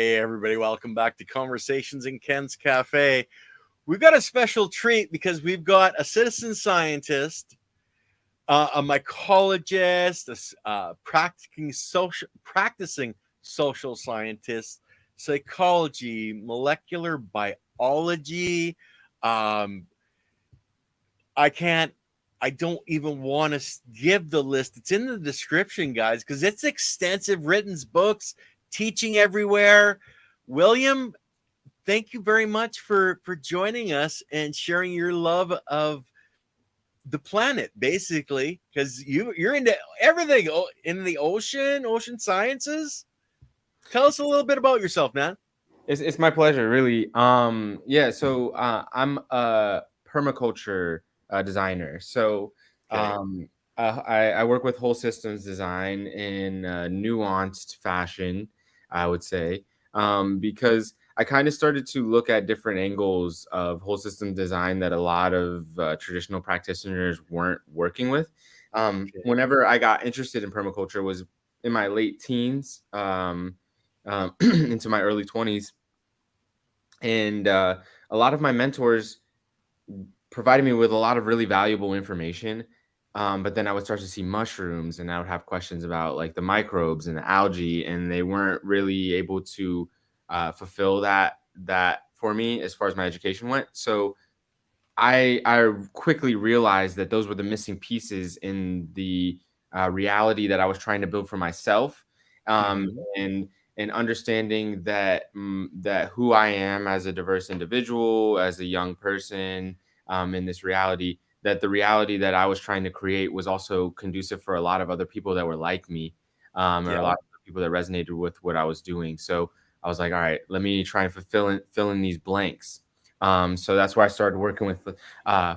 Hey, everybody, welcome back to Conversations in Ken's Café. We've got a special treat because we've got a citizen scientist, a mycologist, practicing social scientist, psychology, molecular biology. Um, I can't, I don't even want to give the list. It's in the description, guys, because it's extensive, written books, teaching everywhere. William, thank you very much for joining us and sharing your love of the planet, basically, because you're into everything in the ocean sciences. Tell us a little bit about yourself, man. It's my pleasure, really. So I'm a permaculture designer. So Okay. I work with whole systems design in nuanced fashion, I would say, because I kind of started to look at different angles of whole system design that a lot of traditional practitioners weren't working with. Okay. Whenever I got interested in permaculture was in my late teens. Into my early 20s, and a lot of my mentors provided me with a lot of really valuable information. But then I would start to see mushrooms, and I would have questions about like the microbes and the algae, and they weren't really able to fulfill that for me as far as my education went. So I quickly realized that those were the missing pieces in the reality that I was trying to build for myself, Mm-hmm. and understanding that that who I am as a diverse individual, as a young person, in this reality, that the reality that I was trying to create was also conducive for a lot of other people that were like me, or a Yeah. lot of people that resonated with what I was doing. So I was like, all right, let me try and fill in these blanks. So that's where I started working with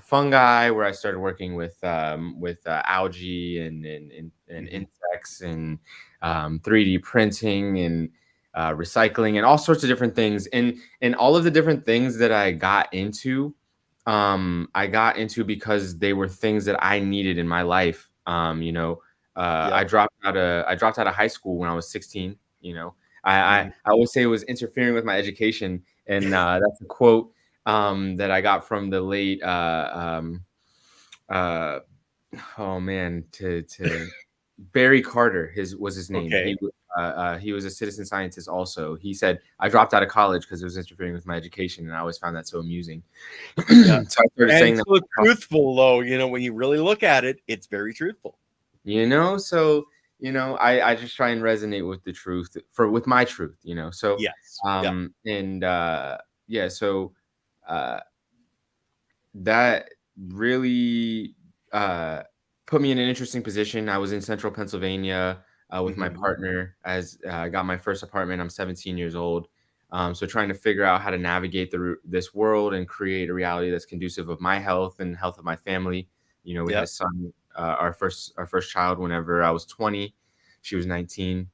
fungi, where I started working with algae and Mm-hmm. insects and 3D printing and recycling and all sorts of different things. And all of the different things that I got into because they were things that I needed in my life. Yeah. I dropped out of high school when I was 16. Mm-hmm. I always say it was interfering with my education, and that's a quote that I got from the late uh, oh man, to Barry Carter. His was his name. Okay. He was a citizen scientist. Also, he said I dropped out of college because it was interfering with my education, and I always found that so amusing. Yeah. So I started And saying that. so truthful, though, when you really look at it, it's very truthful. So I just try and resonate with the truth with my truth. So Yes. Yeah. and yeah, so uh that really put me in an interesting position. I was in central Pennsylvania with my Mm-hmm. partner as I got my first apartment. I'm 17 years old. So trying to figure out how to navigate this world and create a reality that's conducive of my health and health of my family. We had Yeah. a son, our first child whenever I was 20. She was 19.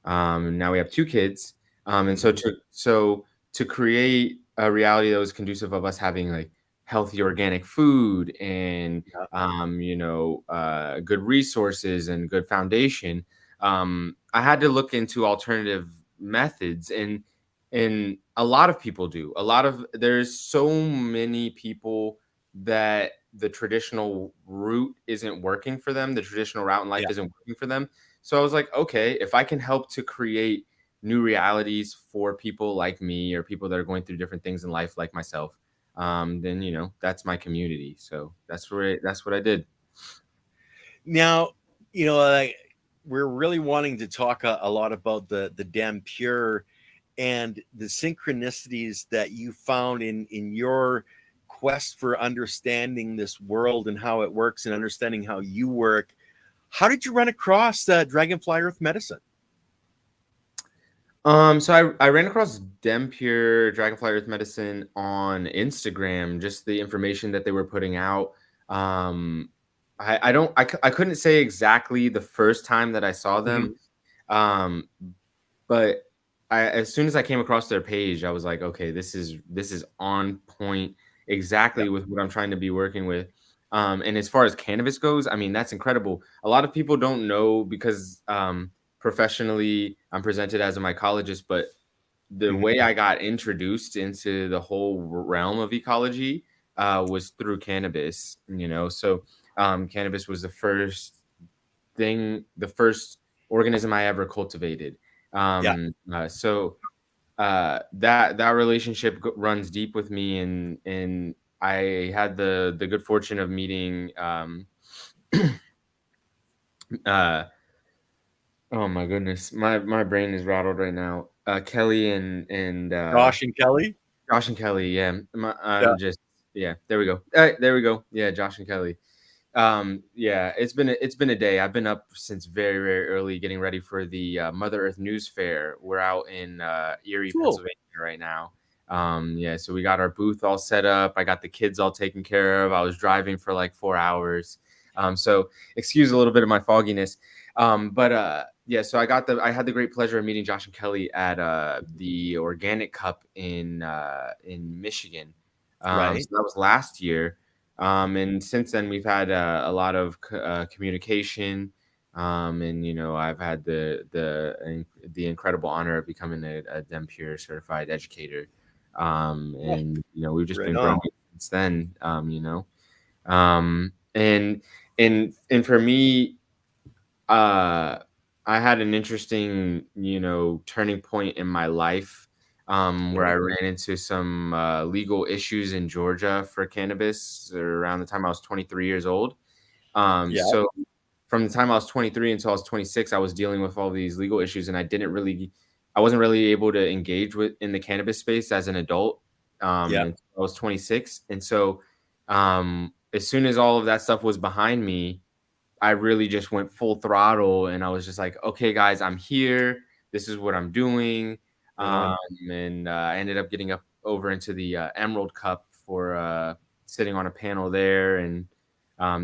And now we have two kids. And so Mm-hmm. to create a reality that was conducive of us having like healthy organic food and Yeah. good resources and good foundation, I had to look into alternative methods, and a lot of people do. There's so many people that the traditional route isn't working for them. The traditional route in life Yeah. isn't working for them. So I was like, okay, if I can help to create new realities for people like me or people that are going through different things in life like myself, then that's my community. So that's what I did. Now, like, we're really wanting to talk a lot about the damn pure and the synchronicities that you found in your quest for understanding this world and how it works and understanding how you work. How did you run across Dragonfly Earth Medicine? So I ran across Dempure Dragonfly Earth Medicine on Instagram, just the information that they were putting out. Um, I couldn't say exactly the first time that I saw them, Mhm. um, but as soon as I came across their page, I was like, okay, this is on point Yep. exactly with what I'm trying to be working with. And as far as cannabis goes, I mean, that's incredible. A lot of people don't know because professionally I'm presented as a mycologist, but the Mhm. way I got introduced into the whole realm of ecology was through cannabis. So cannabis was the first organism I ever cultivated. Yeah. That relationship runs deep with me, and I had the good fortune of meeting uh oh my goodness, my brain is rattled right now. Kelly and Josh and Kelly. Josh and Kelly. Yeah, Yeah. I'm just yeah. There we go. There we go. Yeah, Josh and Kelly. Yeah, it's been a day. I've been up since very, very early getting ready for the Mother Earth News Fair. We're out in Erie, Cool. Pennsylvania right now. Yeah, so we got our booth all set up. I got the kids all taken care of. I was driving for like 4 hours. So excuse a little bit of my fogginess. But yeah, so I had the great pleasure of meeting Josh and Kelly at the Organic Cup in Michigan. Right. So that was last year. And since then, we've had a lot of communication, and I've had the incredible honor of becoming a DemPure certified educator, Oh, and we've just right been on. growing since then. And for me, uh, I had an interesting turning point in my life where I Okay. ran into some legal issues in Georgia for cannabis around the time I was 23 years old. Yeah. So from the time I was 23 until I was 26, I was dealing with all these legal issues, and I wasn't really able to engage in the cannabis space as an adult Yeah. until I was 26. And so as soon as all of that stuff was behind me, I really just went full throttle, and I was just like, okay, guys, I'm here. This is what I'm doing. Right Um, on. and I ended up getting up over into the Emerald Cup for sitting on a panel there. And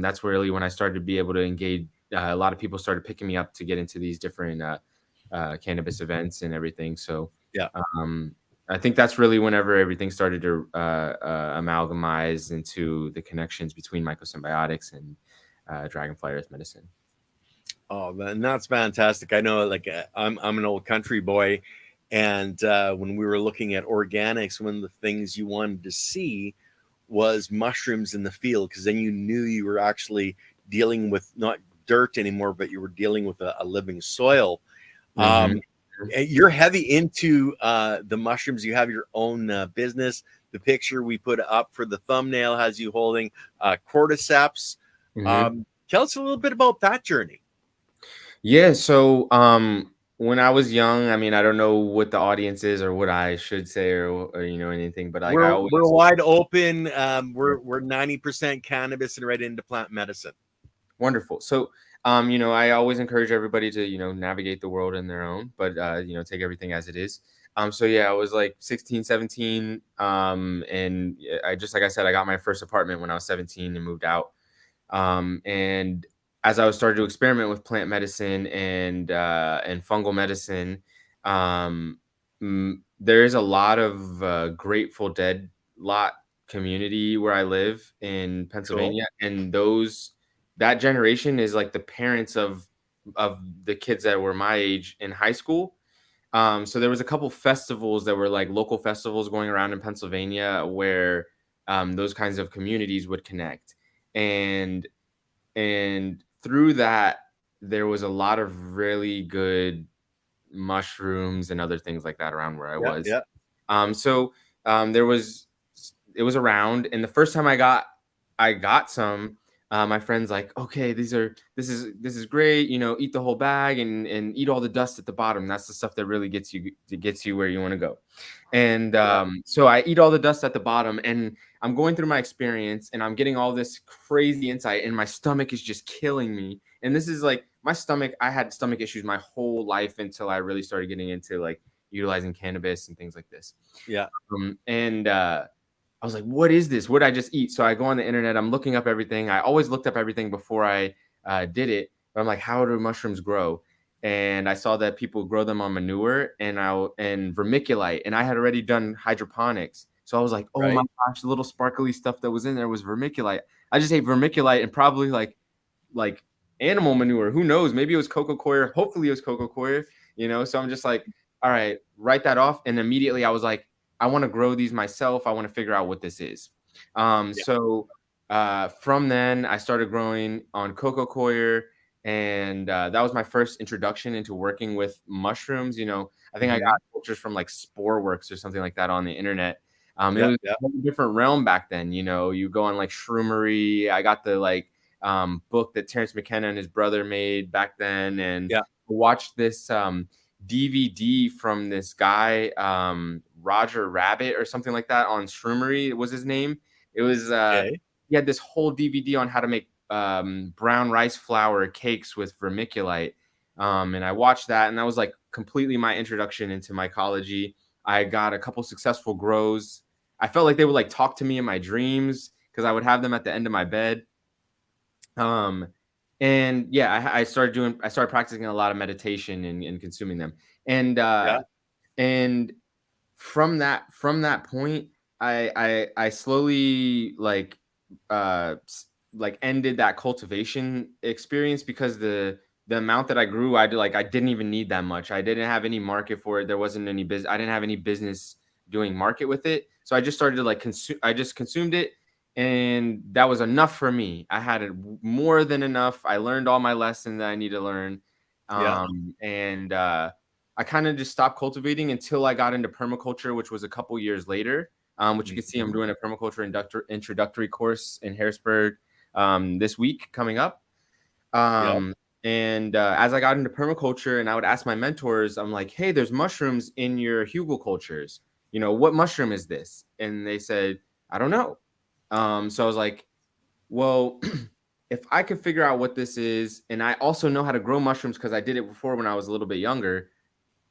that's really when I started to be able to engage. A lot of people started picking me up to get into these different cannabis events and everything. So Yeah. um, I think that's really whenever everything started to amalgamize into the connections between mycosymbiotics and dragonfly earth medicine. Oh man, that's fantastic. I know, like, I'm an old country boy, and when we were looking at organics, one of the things you wanted to see was mushrooms in the field, because then you knew you were actually dealing with not dirt anymore, but you were dealing with a living soil. Mm-hmm. Um, you're heavy into the mushrooms. You have your own business. The picture we put up for the thumbnail has you holding cordyceps. Mm-hmm. Tell us a little bit about that journey. Yeah. So when I was young, I mean, I don't know what the audience is or what I should say or anything, but like I We're always wide open. We're 90% cannabis and right into plant medicine. wonderful. So I always encourage everybody to navigate the world in their own, but take everything as it is. So yeah, I was like 16, 17, and I just like I said, I got my first apartment when I was 17 and moved out. And as I was starting to experiment with plant medicine and fungal medicine, um, there is a lot of Grateful Dead lot community where I live in Cool. Pennsylvania, and that generation is like the parents of the kids that were my age in high school. So there was a couple festivals that were like local festivals going around in Pennsylvania where those kinds of communities would connect. And and through that there was a lot of really good mushrooms and other things like that around where I Yeah, was. yeah. So there was it was around, and the first time I got some, my friend's like, okay, this is great, eat the whole bag and eat all the dust at the bottom. That's the stuff that really gets you where you want to go. And Yeah. so I eat all the dust at the bottom, and I'm going through my experience, and I'm getting all this crazy insight, and my stomach is just killing me. And this is like my stomach. I had stomach issues my whole life until I really started getting into like utilizing cannabis and things like this. Yeah. And I was like, what is this? What did I just eat? So I go on the internet. I'm looking up everything. I always looked up everything before I did it. But I'm like, how do mushrooms grow? And I saw that people grow them on manure and vermiculite. And I had already done hydroponics. So I was like, oh my Right. gosh, the little sparkly stuff that was in there was vermiculite. I just ate vermiculite and probably like animal manure. Who knows? Maybe it was coco coir. Hopefully it was coco coir. So I'm just like, all right, write that off, and immediately I was like, I want to grow these myself. I want to figure out what this is. Yeah. So from then I started growing on coco coir, and that was my first introduction into working with mushrooms. I think I got Hmm. cultures from like Sporeworks or something like that on the internet. It Yeah. was Yeah. a different realm back then. You go on like Shroomery. I got the like book that Terrence McKenna and his brother made back then, and Yeah. watched this DVD from this guy, Roger Rabbit or something like that, on Shroomery was his name. It was Okay. he had this whole DVD on how to make brown rice flour cakes with vermiculite. And I watched that, and that was like completely my introduction into mycology. I got a couple successful grows. I felt like they would like talk to me in my dreams because I would have them at the end of my bed. Um, and yeah, I started practicing a lot of meditation and consuming them. And Yeah. and from that point, I slowly like ended that cultivation experience because the amount that I grew, I didn't even need that much. I didn't have any market for it. There wasn't any business. I didn't have any business doing market with it. So I just started to like consume. I just consumed it, and that was enough for me. I had it more than enough. I learned all my lessons that I need to learn, Yeah. and I kind of just stopped cultivating until I got into permaculture, which was a couple years later. Which you can see, I'm Mhm. doing a permaculture introductory course in Harrisburg this week coming up. Yeah. And as I got into permaculture, and I would ask my mentors, I'm like, "Hey, there's mushrooms in your hugelkultures. What mushroom is this?" And they said, "I don't know." So I was like, "Well, if I could figure out what this is, and I also know how to grow mushrooms because I did it before when I was a little bit younger,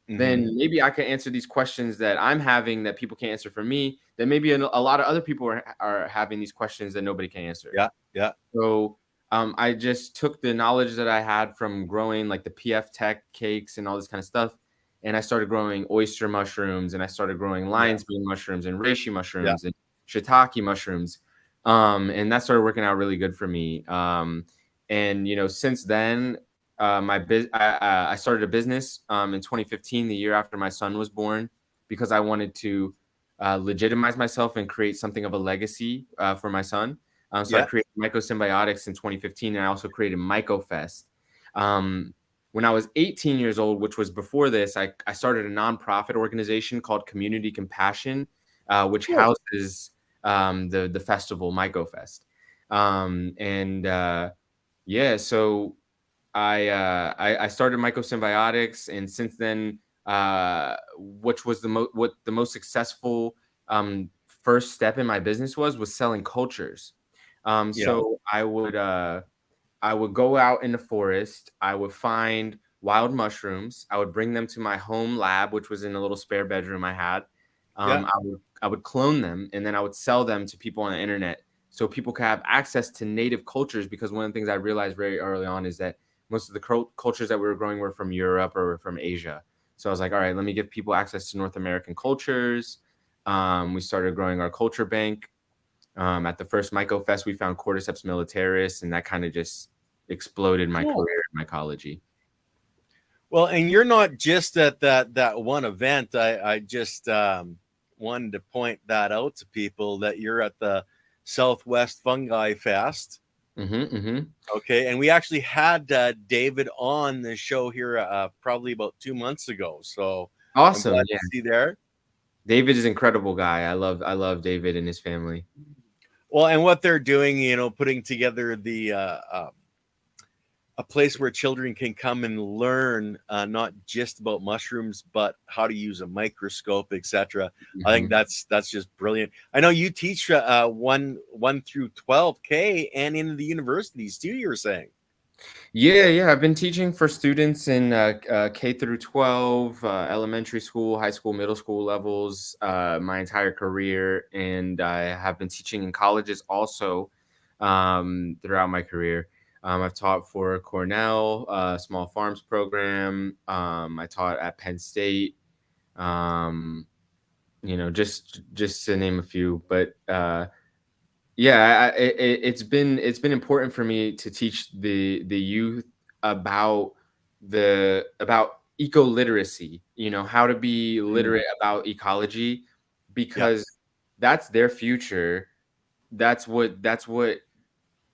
then Mhm. maybe I can answer these questions that I'm having that people can't answer for me. That maybe a lot of other people are having these questions that nobody can answer." Yeah. Yeah. So I just took the knowledge that I had from growing like the PF Tech cakes and all this kind of stuff, and I started growing oyster mushrooms, and I started growing Yeah. lion's mane mushrooms and reishi Yeah. mushrooms and shiitake mushrooms, and that started working out really good for me. And since then, I started a business in 2015, the year after my son was born, because I wanted to legitimize myself and create something of a legacy for my son. So I Yeah. created Mycosymbiotics in 2015, and I also created MycoFest. Um, when I was 18 years old, which was before this, I started a nonprofit organization called Community Compassion, which Cool. houses the festival MycoFest. And yeah, so I started Mycosymbiotics, and since then, which was what the most successful first step in my business was selling cultures. Yeah. So I would go out in the forest. I would find wild mushrooms. I would bring them to my home lab, which was in a little spare bedroom I had. Yeah. I would clone them, and then I would sell them to people on the internet so people could have access to native cultures. Because one of the things I realized very early on is that most of the cultures that we were growing were from Europe or from Asia. So I was like, all right, let me give people access to North American cultures. We started growing our culture bank. At the first Myco Fest, we found Cordyceps militaris, and that kind of just exploded my Cool. career in mycology. Well, and you're not just at that one event. I just wanted to point that out to people that you're at the Southwest Fungi Fest. Mm-hmm, mm-hmm. Okay, and we actually had David on the show here probably about 2 months ago. So I'm Awesome. glad Yeah. to see there. David is an incredible guy. I love David and his family. Well, and what they're doing, putting together the a place where children can come and learn not just about mushrooms, but how to use a microscope, etc. I think Mm-hmm. that's just brilliant. I know you teach one through 12K and in the universities too. You're saying, Yeah. I've been teaching for students in K through 12, elementary school, high school, middle school levels, my entire career, and I have been teaching in colleges also throughout my career. I've taught for Cornell, small farms program. I taught at Penn State. Um, just to name a few, but yeah, it's been important for me to teach the youth about about eco literacy, how to be Mm. literate about ecology, Yeah. because that's their future. That's what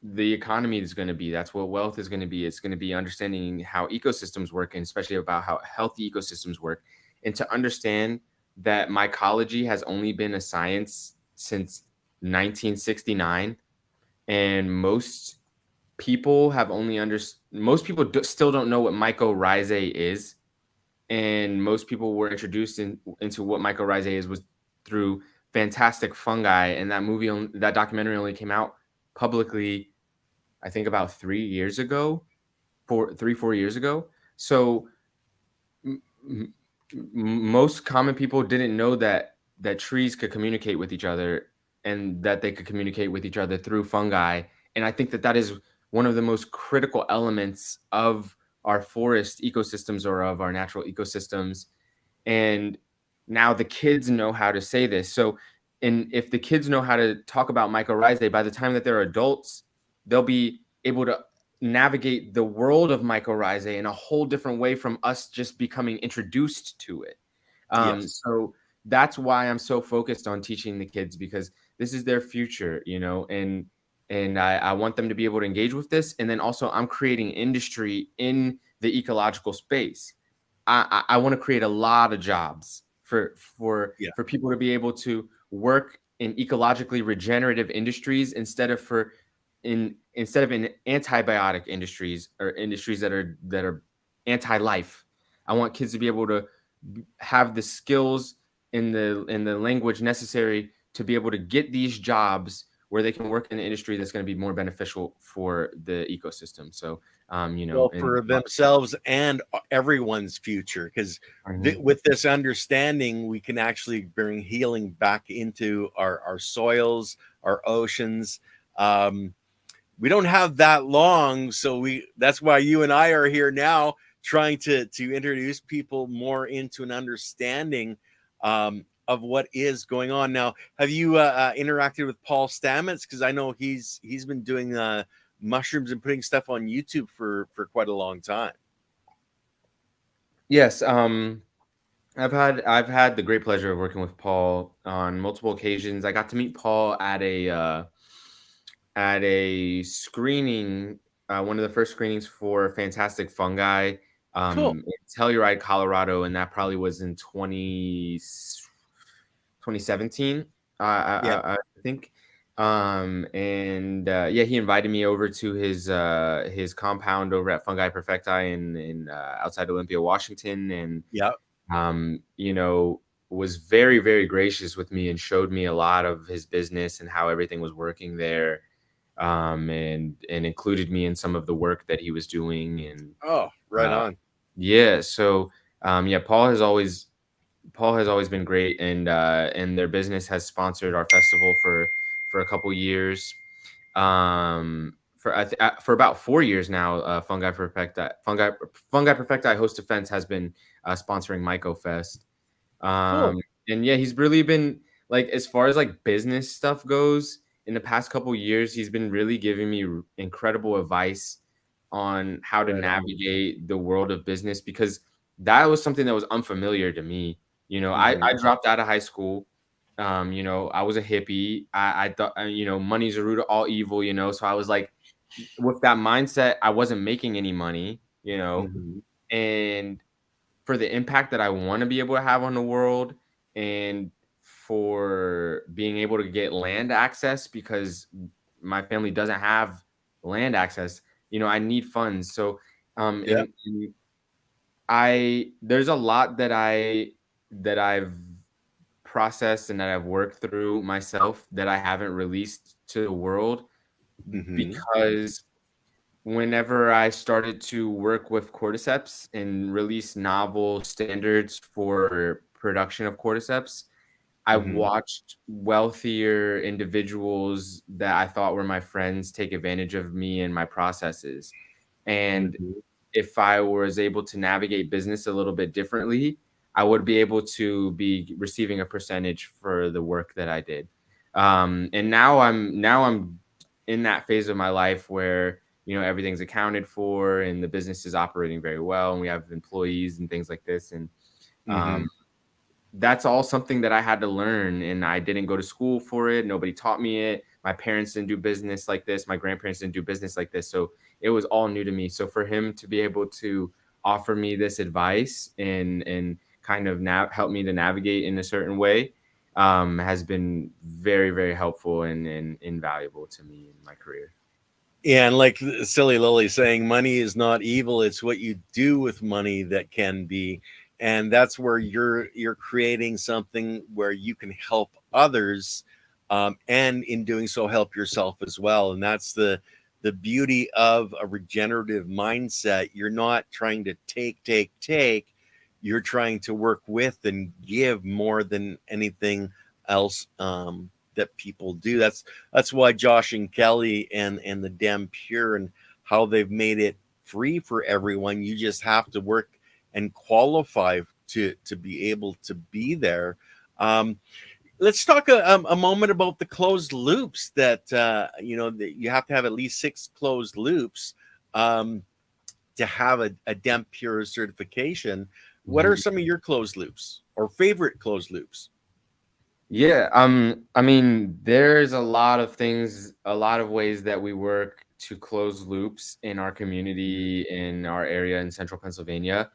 the economy is going to be. That's what wealth is going to be. It's going to be understanding how ecosystems work, and especially about how healthy ecosystems work. And to understand that mycology has only been a science since 1969, and most people still don't know what mycorrhizae is, and most people were introduced into what mycorrhizae is was through Fantastic Fungi, and that documentary only came out publicly, I think, about 3 years ago, 4 years ago. So m- m- most common people didn't know that trees could communicate with each other, and that they could communicate with each other through fungi. And I think that is one of the most critical elements of our forest ecosystems, or of our natural ecosystems. And now the kids know how to say this. So, and if the kids know how to talk about mycorrhizae, by the time that they're adults, they'll be able to navigate the world of mycorrhizae in a whole different way from us just becoming introduced to it. Yes. So that's why I'm so focused on teaching the kids, because this is their future, and I want them to be able to engage with this. And then also, I'm creating industry in the ecological space. I want to create a lot of jobs Yeah. for people to be able to work in ecologically regenerative industries, instead of in antibiotic industries, or industries that are anti-life. I want kids to be able to have the skills in the language necessary to be able to get these jobs where they can work in an industry that's going to be more beneficial for the ecosystem. So, Well, and for themselves and everyone's future, because Mhm. with this understanding, we can actually bring healing back into our soils, our oceans. Um, we don't have that long, so that's why you and I are here now, trying to introduce people more into an understanding of what is going on. Now, have you interacted with Paul Stamets? Because I know he's been doing mushrooms and putting stuff on YouTube for quite a long time. Yes, I've had the great pleasure of working with Paul on multiple occasions. I got to meet Paul at a screening, one of the first screenings for Fantastic Fungi, Cool. in Telluride, Colorado, and that probably was in 2017, Yeah. I think. And yeah, he invited me over to his compound over at Fungi Perfecti in outside Olympia, Washington, and Yeah. um, you know, was very, very gracious with me and showed me a lot of his business and how everything was working there, and included me in some of the work that he was doing. And Oh, right uh, on. yeah, so yeah, Paul has always been great, and their business has sponsored our festival for a couple years. For about 4 years now, Fungi Perfecti Host Defense has been sponsoring MycoFest. Cool. Um, and yeah, he's really been, like, as far as like business stuff goes, in the past couple years, he's been really giving me incredible advice on how to Right on. navigate the world of business, because that was something that was unfamiliar to me. I Hmm. dropped out of high school. I was a hippie. I thought, money's the root of all evil. So I was like, with that mindset, I wasn't making any money. Hmm. And for the impact that I want to be able to have on the world, and for being able to get land access, because my family doesn't have land access, I need funds. So, Yeah. and I there's a lot that I've processed and that I've worked through myself that I haven't released to the world, Hmm. because whenever I started to work with cordyceps and release novel standards for production of cordyceps, I Hmm. watched wealthier individuals that I thought were my friends take advantage of me and my processes. And Hmm. if I was able to navigate business a little bit differently, I would be able to be receiving a percentage for the work that I did. And now I'm in that phase of my life where, everything's accounted for and the business is operating very well and we have employees and things like this. And Mm-hmm. that's all something that I had to learn, and I didn't go to school for it. Nobody taught me it. My parents didn't do business like this. My grandparents didn't do business like this. So it was all new to me. So for him to be able to offer me this advice and kind of help me to navigate in a certain way has been very, very helpful and invaluable to me in my career. And like Silly Lily saying, money is not evil, it's what you do with money that can be. And that's where you're creating something where you can help others, and in doing so help yourself as well. And that's the beauty of a regenerative mindset. You're not trying to take, you're trying to work with and give more than anything else, that people do. That's why Josh and Kelly and the Dem Pure and how they've made it free for everyone. You just have to work and qualify to be able to be there. Um, let's talk a moment about the closed loops. That you have to have at least 6 closed loops, um, to have a Dem Pure certification. What are Mhm. some of your closed loops or favorite closed loops? Yeah, I mean, there's a lot of things, a lot of ways that we work to close loops in our community, in our area in central Pennsylvania.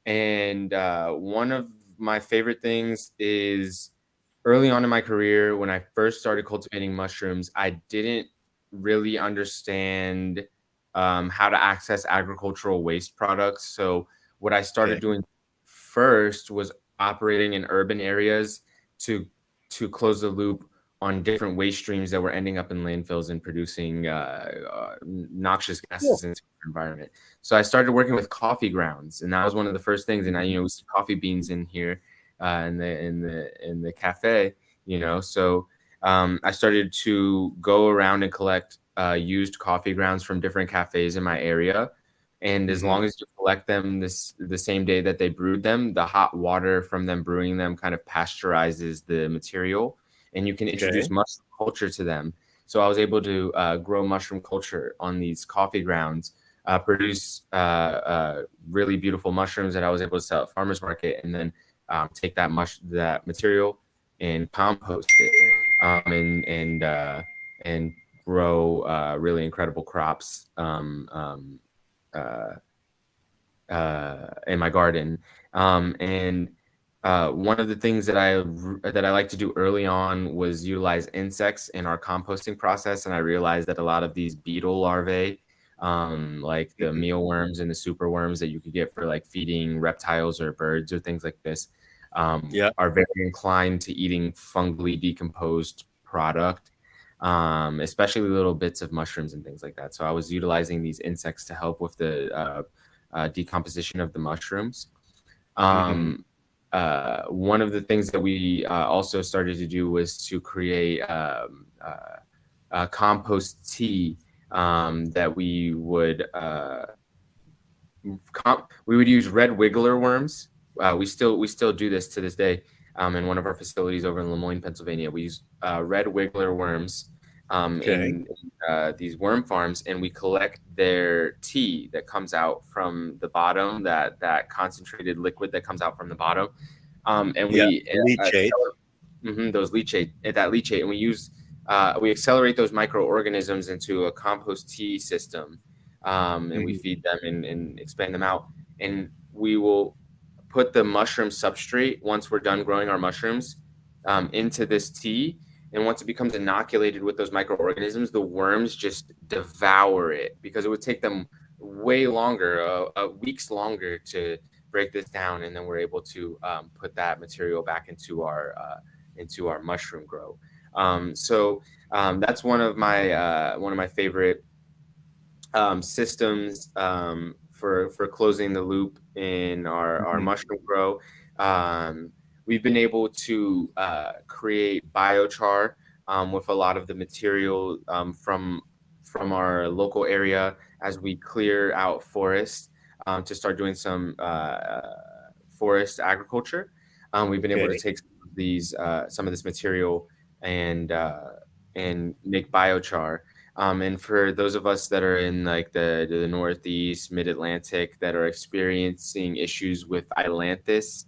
And one of my favorite things is early on in my career, when I first started cultivating mushrooms, I didn't really understand how to access agricultural waste products. So, what I started Okay. doing first was operating in urban areas to close the loop on different waste streams that were ending up in landfills and producing noxious gases Cool. into the environment. So I started working with coffee grounds, and that was one of the first things. And we see coffee beans in here in the cafe. So I started to go around and collect used coffee grounds from different cafes in my area. And as Mm-hmm. long as you collect them the same day that they brewed them, the hot water from them brewing them kind of pasteurizes the material, and you can introduce Okay. mushroom culture to them. So I was able to grow mushroom culture on these coffee grounds, produce really beautiful mushrooms that I was able to sell at farmers market, and then take that material and compost it, and grow really incredible crops. Uh, in my garden. And one of the things that I like to do early on was utilize insects in our composting process. And I realized that a lot of these beetle larvae, like the Mm-hmm. mealworms and the superworms that you could get for like feeding reptiles or birds or things like this, Yeah. are very inclined to eating fungally decomposed product. Especially little bits of mushrooms and things like that. So I was utilizing these insects to help with the decomposition of the mushrooms. Mm-hmm. One of the things that we also started to do was to create compost tea that we would use red wiggler worms. We still do this to this day in one of our facilities over in Lemoyne, Pennsylvania. We use red wiggler worms Okay. in these worm farms, and we collect their tea that comes out from the bottom, that concentrated liquid that comes out from the bottom, and Yeah. we Leachate. those leachate that leachate, and we accelerate those microorganisms into a compost tea system, and we Mm-hmm. feed them and expand them out, and we will put the mushroom substrate once we're done growing our mushrooms into this tea. And once it becomes inoculated with those microorganisms, the worms just devour it, because it would take them way longer, weeks longer, to break this down. And then we're able to put that material back into our mushroom grow. That's one of my favorite systems for closing the loop in our Mm-hmm. mushroom grow. Um, we've been able to create biochar with a lot of the material from our local area as we clear out forests to start doing some forest agriculture. We've been able to Okay. take some of this material and make biochar. And for those of us that are in like the Northeast, Mid-Atlantic that are experiencing issues with ailanthus,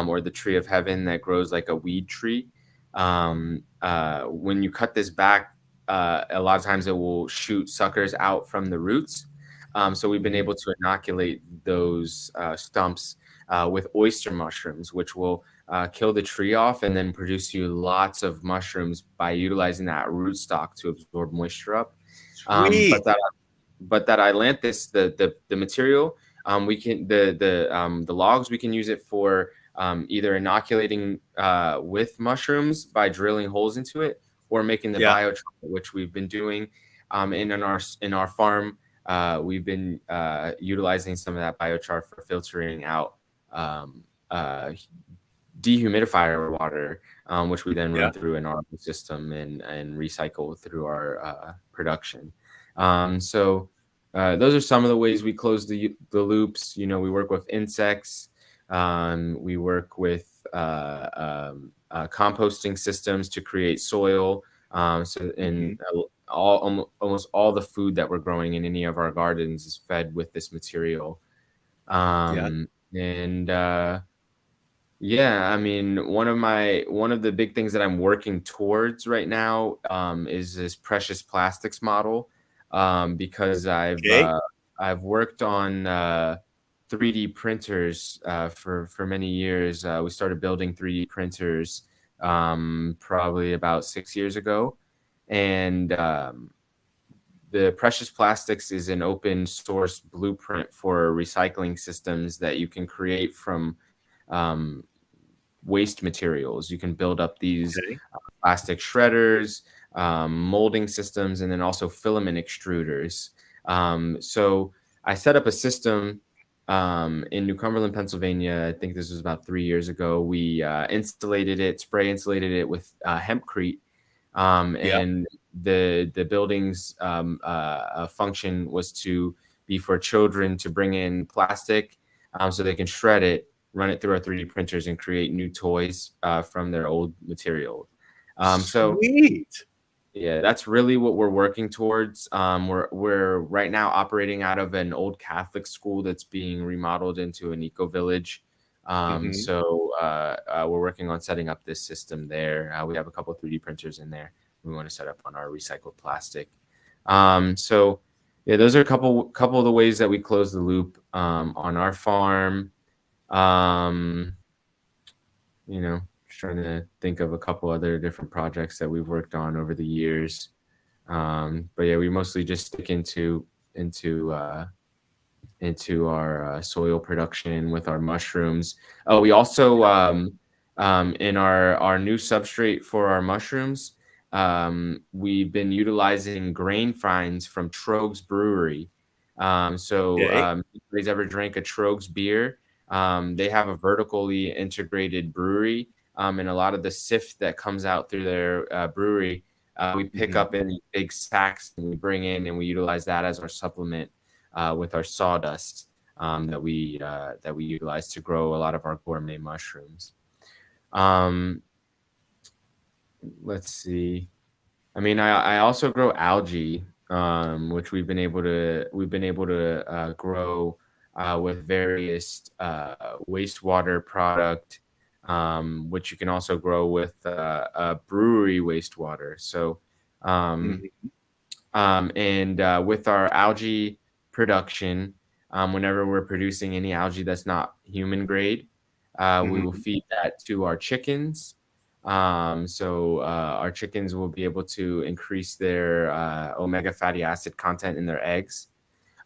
or the tree of heaven that grows like a weed tree, when you cut this back, a lot of times it will shoot suckers out from the roots. So we've been Mhm. able to inoculate those stumps with oyster mushrooms, which will kill the tree off and then produce you lots of mushrooms by utilizing that rootstock to absorb moisture up. Um, Sweet. but that but that ailanthus, the material, we can the logs, we can use it for either inoculating with mushrooms by drilling holes into it, or making the Yeah. biochar, which we've been doing. In our farm, we've been utilizing some of that biochar for filtering out um, uh, dehumidifier water, which we then Yeah. run through an our system and recycle through our production. So those are some of the ways we close the loops. We work with insects. We work with composting systems to create soil. So Mhm. in almost all the food that we're growing in any of our gardens is fed with this material. Yeah. And Yeah, I mean, one of the big things that I'm working towards right now is this precious plastics model, because Okay. I've worked on 3D printers for many years. We started building 3D printers probably about 6 years ago, and the precious plastics is an open source blueprint for recycling systems that you can create from um, waste materials. You can build up these Okay. plastic shredders, molding systems, and then also filament extruders. So I set up a system in New Cumberland, Pennsylvania. I think this was about 3 years ago. We spray insulated it with hempcrete, Yeah. and the building's function was to be for children to bring in plastic, so they can shred it, run it through our 3D printers, and create new toys from their old material. So Sweet. yeah, that's really what we're working towards. We're right now operating out of an old Catholic school that's being remodeled into an eco village. Mhm. We're working on setting up this system there. We have a couple of 3D printers in there. We want to set up on our recycled plastic. So yeah, those are a couple of the ways that we close the loop on our farm. Um, just trying to think of a couple other different projects that we've worked on over the years. But yeah, we mostly just stick into our soil production with our mushrooms. Oh, we also in our new substrate for our mushrooms, we've been utilizing grain fines from Trogs Brewery. Okay. If you guys ever drank a Trogs beer, they have a vertically integrated brewery, and a lot of the sift that comes out through their brewery, we pick Mhm. up in big sacks and we bring in, and we utilize that as our supplement with our sawdust that we utilize to grow a lot of our gourmet mushrooms. Um, let's see. I mean, I also grow algae, which we've been able to grow with various wastewater product, which you can also grow with brewery wastewater. So, um, Mhm. and with our algae production, whenever we're producing any algae that's not human grade, we will Mhm. feed that to our chickens. Our chickens will be able to increase their omega fatty acid content in their eggs.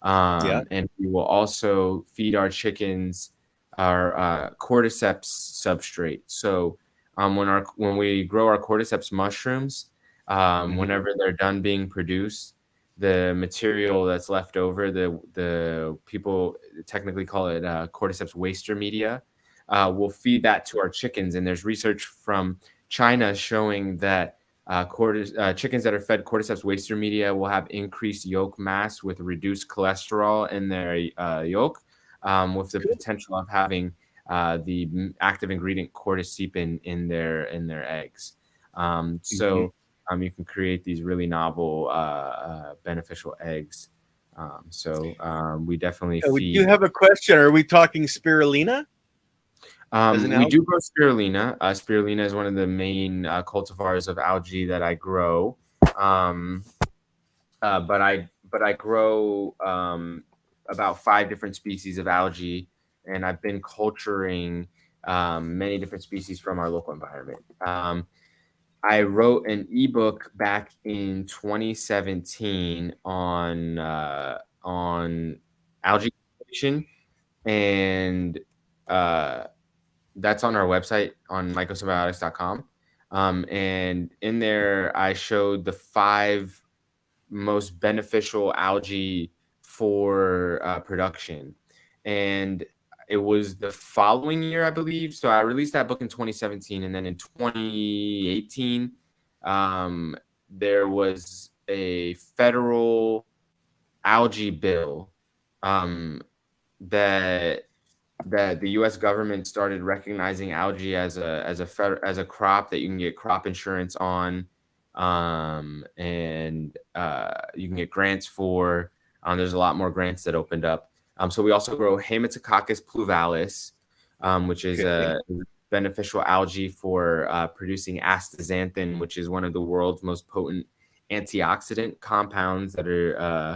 Yeah. And we will also feed our chickens our cordyceps substrate. So when we grow our cordyceps mushrooms, Mhm. whenever they're done being produced, the material that's left over, the people technically call it cordyceps waster media, we'll feed that to our chickens. And there's research from China showing that chickens that are fed cordyceps waster media will have increased yolk mass with reduced cholesterol in their yolk, with the Good. potential of having the active ingredient cordycepin in their eggs. Mhm. you can create these really novel, beneficial eggs. We definitely We do feed. have a question. Are we talking spirulina as an We algae? do grow spirulina. Spirulina is one of the main cultivars of algae that I grow. Um, but I grow about 5 different species of algae, and I've been culturing many different species from our local environment. I wrote an ebook back in 2017 on algae cultivation, and uh, that's on our website on mycosymbiotics.com. And in there, I showed the 5 most beneficial algae for production. And it was the following year, I believe. So I released that book in 2017. And then in 2018, there was a federal algae bill um, that the U.S. government started recognizing algae as a crop that you can get crop insurance on, and you can get grants for. There's a lot more grants that opened up. So we also grow Haematococcus pluvalis, which is Okay. a beneficial algae for producing astaxanthin, which is one of the world's most potent antioxidant compounds that's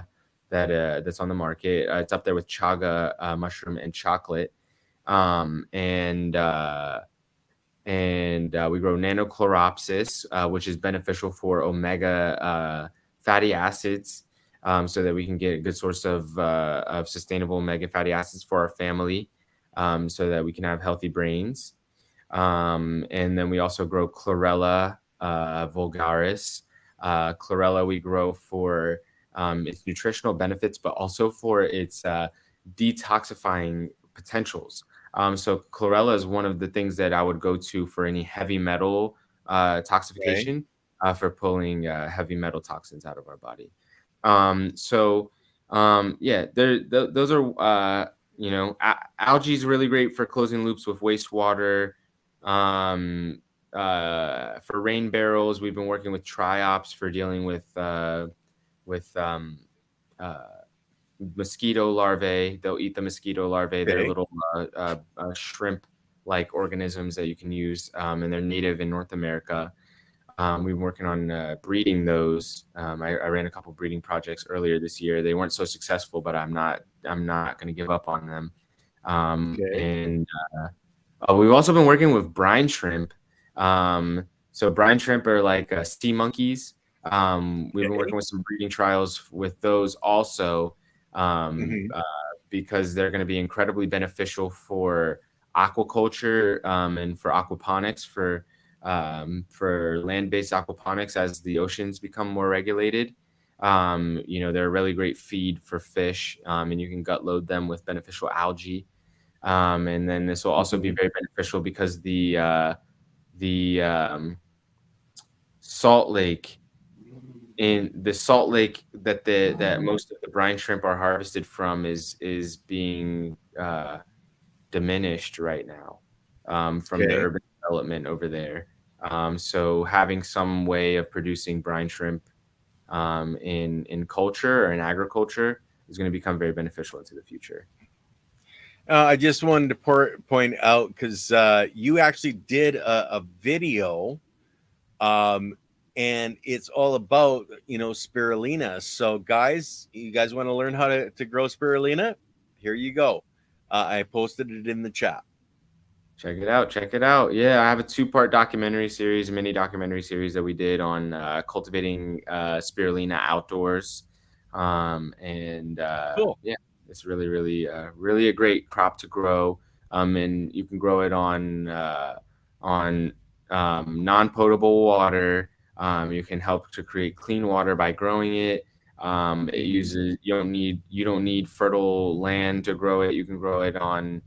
on the market. It's up there with chaga mushroom and chocolate. And we grow Nanochloropsis, which is beneficial for omega fatty acids, so that we can get a good source of sustainable omega fatty acids for our family, so that we can have healthy brains. And then we also grow Chlorella vulgaris. Chlorella we grow for its nutritional benefits, but also for its detoxifying potentials. So chlorella is one of the things that I would go to for any heavy metal Right. toxification, for pulling heavy metal toxins out of our body. Those are algae is really great for closing loops with wastewater. For rain barrels, we've been working with triops for dealing with mosquito larvae. They'll eat the mosquito larvae. They're Okay. little shrimp-like organisms that you can use, and they're native in North America. We've been working on breeding those. I ran a couple breeding projects earlier this year. They weren't so successful, but I'm not going to give up on them. Okay. And We've also been working with brine shrimp. So brine shrimp are like sea monkeys. We've been Okay. working with some breeding trials with those also, um, Hmm. uh, because they're going to be incredibly beneficial for aquaculture, and for aquaponics, for land-based aquaponics as the oceans become more regulated. They're a really great feed for fish, and you can gut load them with beneficial algae. And then this will also be Hmm. very beneficial because the salt lake that most of the brine shrimp are harvested from is being diminished right now, from the Okay. urban development over there. So having some way of producing brine shrimp in culture or in agriculture is going to become very beneficial into the future. I just wanted to point out because you actually did a video, um, and it's all about spirulina. So, guys, you guys want to learn how to grow spirulina? Here you go. I posted it in the chat. Check it out. Check it out. Yeah, I have a 2-part documentary series, a mini documentary series that we did on cultivating spirulina outdoors. Cool. Yeah, it's really, really, really a great crop to grow. And you can grow it on non-potable water. You can help to create clean water by growing it. It uses you don't need fertile land to grow it. You can grow it on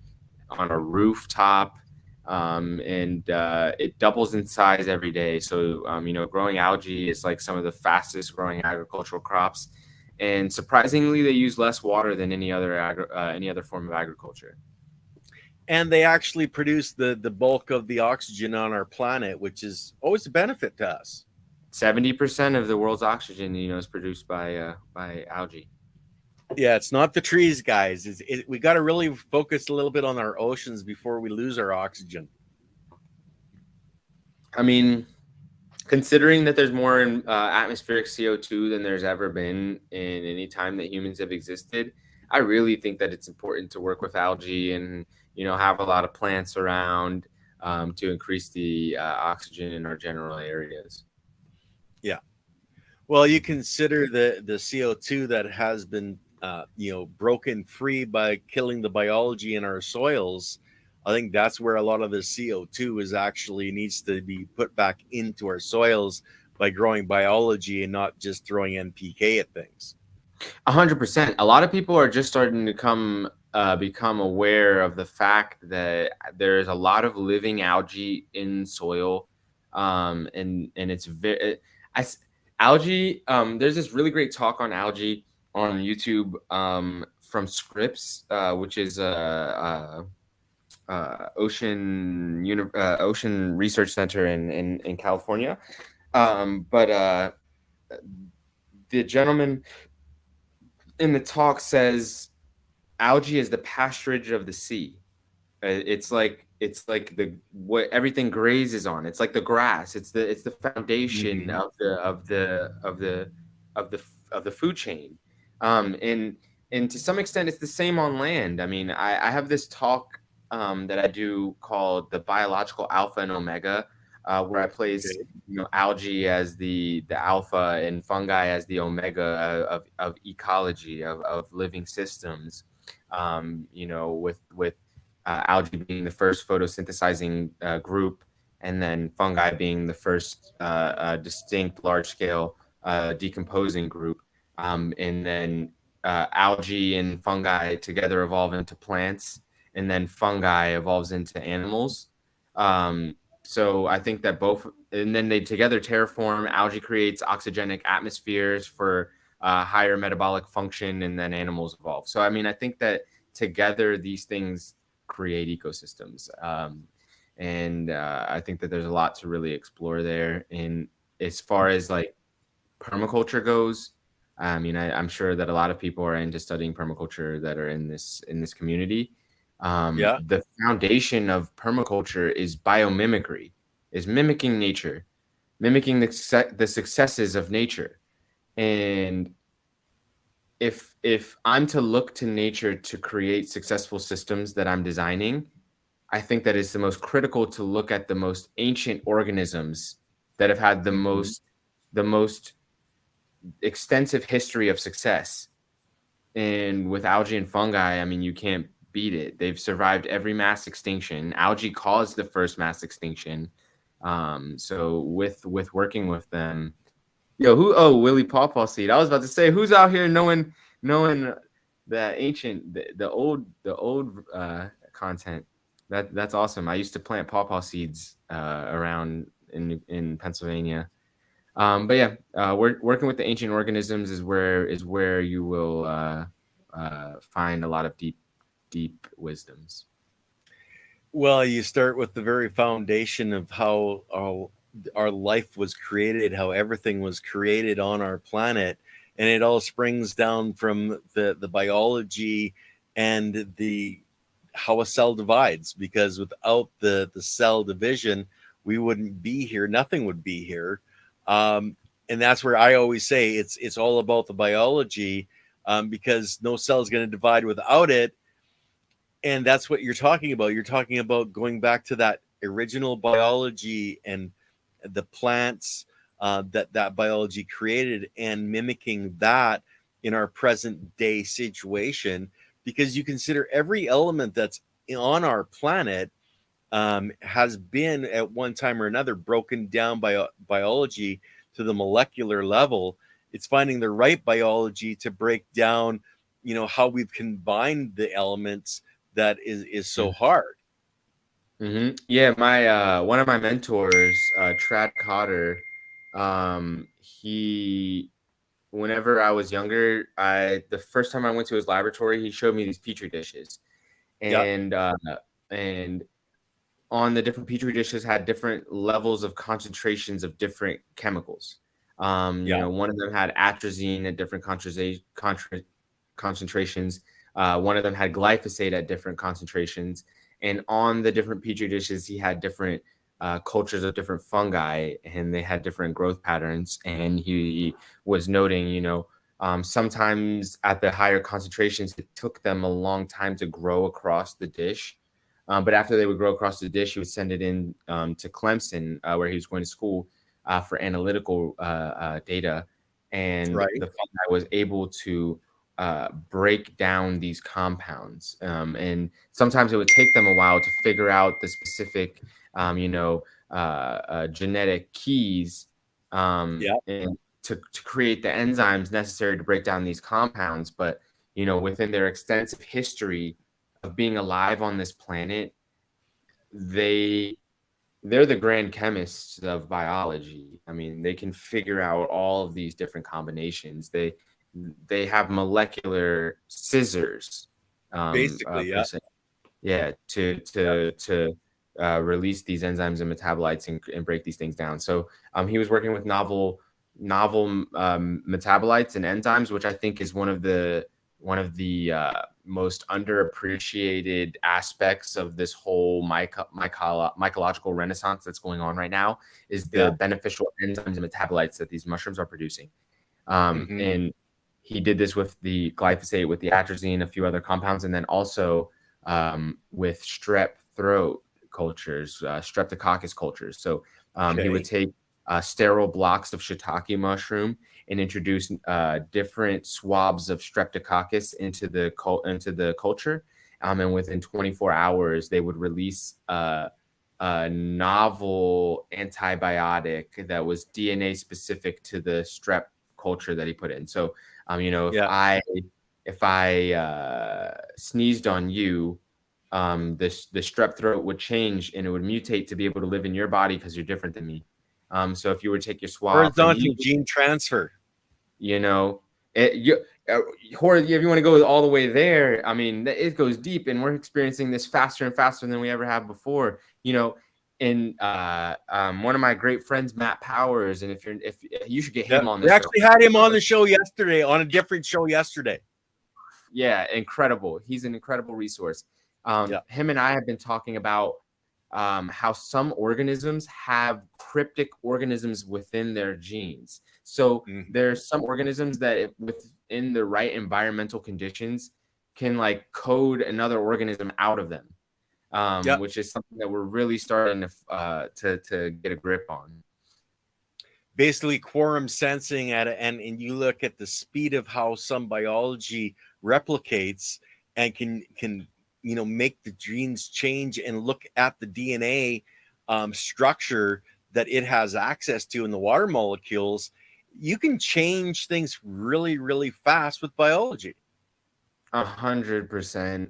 a rooftop, and it doubles in size every day. So, growing algae is like some of the fastest growing agricultural crops, and surprisingly, they use less water than any other form of agriculture. And they actually produce the bulk of the oxygen on our planet, which is always a benefit to us. 70% of the world's oxygen, is produced by algae. Yeah, it's not the trees, guys. We got to really focus a little bit on our oceans before we lose our oxygen. I mean, considering that there's more atmospheric CO2 than there's ever been in any time that humans have existed, I really think that it's important to work with algae and, have a lot of plants around to increase the oxygen in our general areas. Yeah. Well, you consider the CO2 that has been broken free by killing the biology in our soils. I think that's where a lot of the CO2 is actually needs to be put back into our soils by growing biology and not just throwing NPK at things. 100%. A lot of people are just starting to become aware of the fact that there is a lot of living algae in soil, and it's very algae. There's this really great talk on algae on YouTube from Scripps, which is Ocean Research Center in California. But the gentleman in the talk says algae is the pasturage of the sea. It's like the what everything grazes on. It's like the grass. It's the foundation Mhm. of the food chain. And to some extent, it's the same on land. I mean, I have this talk that I do called the biological alpha and omega, where I place Okay. algae as the alpha and fungi as the omega of ecology of living systems. With algae being the first photosynthesizing group, and then fungi being the first distinct large scale decomposing group, and then algae and fungi together evolve into plants, and then fungi evolves into animals. So I think that both, and then they together terraform. Algae creates oxygenic atmospheres for higher metabolic function, and then animals evolve. So I mean, I think that together these things create ecosystems, and I think that there's a lot to really explore there. And as far as like permaculture goes, I mean, I'm sure that a lot of people are into studying permaculture that are in this community. Yeah. The foundation of permaculture is biomimicry, is mimicking nature, mimicking the successes of nature. And if I'm to look to nature to create successful systems that I'm designing, I think that it's the most critical to look at the most ancient organisms that have had Mhm. the most extensive history of success. And with algae and fungi, I mean, you can't beat it. They've survived every mass extinction. Algae caused the first mass extinction. So with working with them, Willie Pawpaw seed. I was about to say, who's out here knowing the ancient, the old content. That's awesome. I used to plant pawpaw seeds around in Pennsylvania. But yeah, working with the ancient organisms is where you will find a lot of deep wisdoms. Well, you start with the very foundation of how our life was created, how everything was created on our planet, and it all springs down from the biology and the how a cell divides. Because without the cell division, we wouldn't be here. Nothing would be here. And that's where I always say it's all about the biology, because no cell is going to divide without it. And that's what you're talking about. You're talking about going back to that original biology and the plants that biology created, and mimicking that in our present day situation. Because you consider every element that's on our planet has been at one time or another broken down by biology to the molecular level. It's finding the right biology to break down, how we've combined the elements that is so hard. Yeah, my one of my mentors, Trad Cotter, he whenever I was younger, the first time I went to his laboratory, he showed me these petri dishes, Yeah. and on the different petri dishes had different levels of concentrations of different chemicals. Yeah. One of them had atrazine at different concentrations. One of them had glyphosate at different concentrations. And on the different petri dishes, he had different cultures of different fungi, and they had different growth patterns. And he was noting, sometimes at the higher concentrations, it took them a long time to grow across the dish. But after they would grow across the dish, he would send it in to Clemson, where he was going to school for analytical data. And Right. the fungi was able to break down these compounds. And sometimes it would take them a while to figure out the specific, genetic keys Yeah. and to create the enzymes necessary to break down these compounds. But, within their extensive history of being alive on this planet, they're the grand chemists of biology. I mean, they can figure out all of these different combinations. They have molecular scissors, Basically, yeah. per se. Yeah, to release these enzymes and metabolites and break these things down. So he was working with novel metabolites and enzymes, which I think is one of the most underappreciated aspects of this whole mycological renaissance that's going on right now, is the beneficial enzymes and metabolites that these mushrooms are producing. And he did this with the glyphosate, with the atrazine, a few other compounds, and then also with strep throat cultures, streptococcus cultures. So he would take sterile blocks of shiitake mushroom and introduce different swabs of streptococcus into the culture. And within 24 hours, they would release a novel antibiotic that was DNA specific to the strep culture that he put in. So, if I sneezed on you, the strep throat would change and it would mutate to be able to live in your body because you're different than me. So if you were to take your swab from Horizontal you, gene transfer. if you want to go all the way there, I mean, it goes deep, and we're experiencing this faster and faster than we ever have before. And one of my great friends, Matt Powers, and if you should get him on We the show. actually had him on the show yesterday, on a different show yesterday. Yeah, incredible. He's an incredible resource. Him and I have been talking about how some organisms have cryptic organisms within their genes. So there's some organisms that, if within the right environmental conditions, can like code another organism out of them, which is something that we're really starting to get a grip on. Basically, quorum sensing and you look at the speed of how some biology replicates and can make the genes change, and look at the DNA structure that it has access to in the water molecules. You can change things really, really fast with biology. 100%.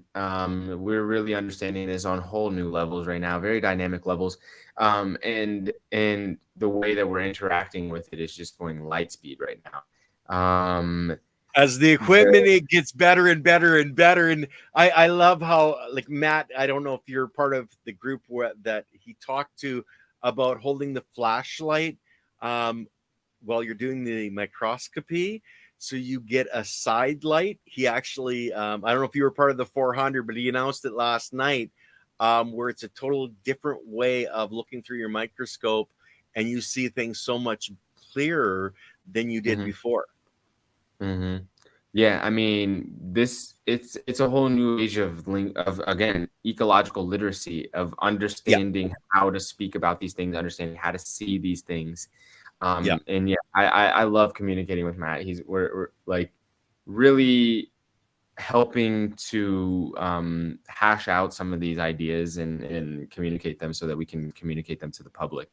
We're really understanding this on whole new levels right now, very dynamic levels. And the way that we're interacting with it is just going light speed right now. As the equipment, it gets better and better and better. And I love how, like, Matt, I don't know if you're part of the group that he talked to about holding the flashlight while you're doing the microscopy. So you get a side light. He actually, I don't know if you were part of the 400, but he announced it last night, where it's a total different way of looking through your microscope, and you see things so much clearer than you did before. Yeah, I mean, it's a whole new age of again, ecological literacy, of understanding how to speak about these things, understanding how to see these things. And yeah, I love communicating with Matt. We're like really helping to hash out some of these ideas and communicate them so that we can communicate them to the public.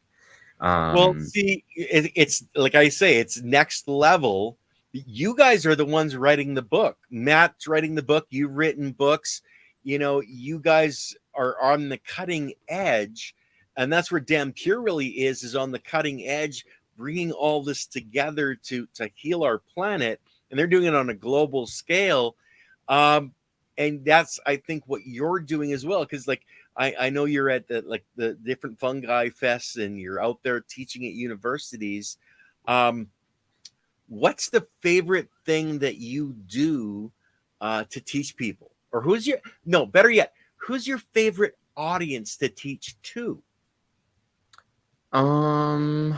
Well, see, it's like I say, it's next level. You guys are the ones writing the book. Matt's writing the book. You've written books. You guys are on the cutting edge, and that's where Damn Pure really is on the cutting edge, bringing all this together to heal our planet. And they're doing it on a global scale. And that's, I think, what you're doing as well. Because like, I know you're at the different fungi fests, and you're out there teaching at universities. what's the favorite thing that you do to teach people? Or who's your, no, better yet, who's your favorite audience to teach to? Um,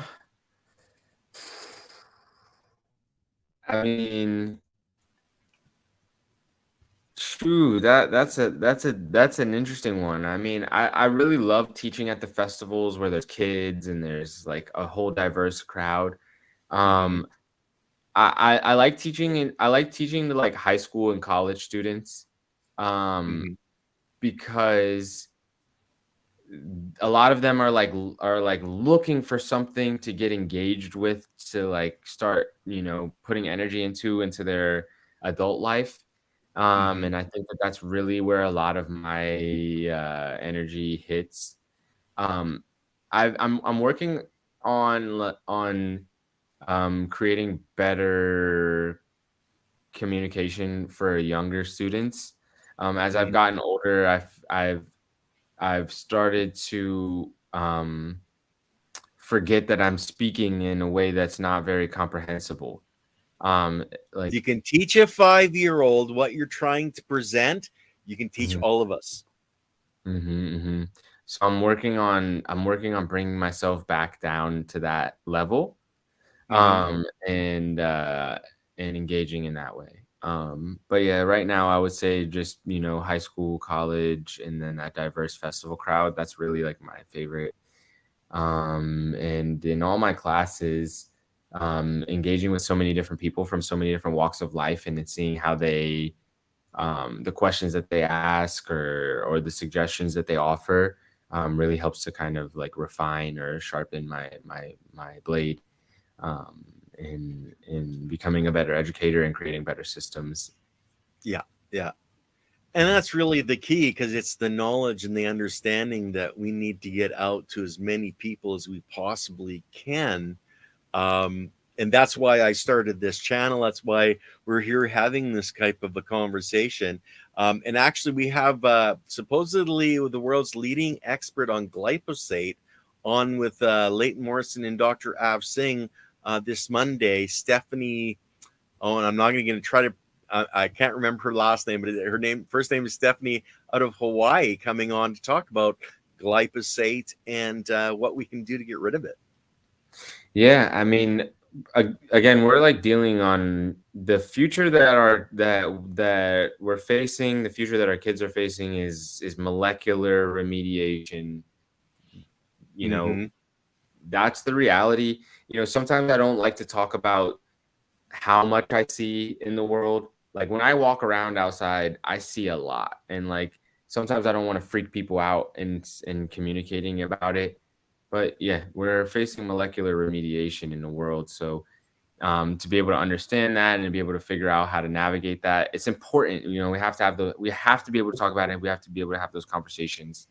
I mean, true. That's an interesting one. I mean, I really love teaching at the festivals where there's kids and there's like a whole diverse crowd. Mm-hmm. Um, I like teaching, and I like teaching to like high school and college students, Mm-hmm. because a lot of them are like looking for something to get engaged with, to like start, putting energy into their adult life. Mm-hmm. And I think that that's really where a lot of my energy hits. um I'm working on creating better communication for younger students. As I've Mm-hmm. gotten older, I've started to forget that I'm speaking in a way that's not very comprehensible. If you Like, can teach a 5-year-old what you're trying to present, you can teach mhm, all of us. mhm. So I'm working on bringing myself back down to that level, Mm-hmm. and engaging in that way. But yeah, right now I would say just, high school, college, and then that diverse festival crowd. That's really like my favorite. And in all my classes, engaging with so many different people from so many different walks of life, and then seeing how the questions that they ask, or the suggestions that they offer, really helps to kind of like refine or sharpen my blade, um, in becoming a better educator and creating better systems. Yeah, yeah. And that's really the key, because it's the knowledge and the understanding that we need to get out to as many people as we possibly can. And that's why I started this channel. That's why we're here having this type of a conversation. And actually, we have supposedly the world's leading expert on glyphosate on with Leighton Morrison and Dr. Av Singh this Monday. Stephanie, oh, and I'm not going to try to. I can't remember her last name, but her first name is Stephanie, out of Hawaii, coming on to talk about glyphosate and what we can do to get rid of it. Yeah, I mean, again, we're like dealing on the future that we're facing. The future that our kids are facing is molecular remediation. You know, Mm-hmm. that's the reality. Sometimes I don't like to talk about how much I see in the world. Like, when I walk around outside, I see a lot, and like sometimes I don't want to freak people out in communicating about it. But yeah, we're facing molecular remediation in the world. So, to be able to understand that and to be able to figure out how to navigate that, it's important. We have to be able to talk about it. We have to be able to have those conversations,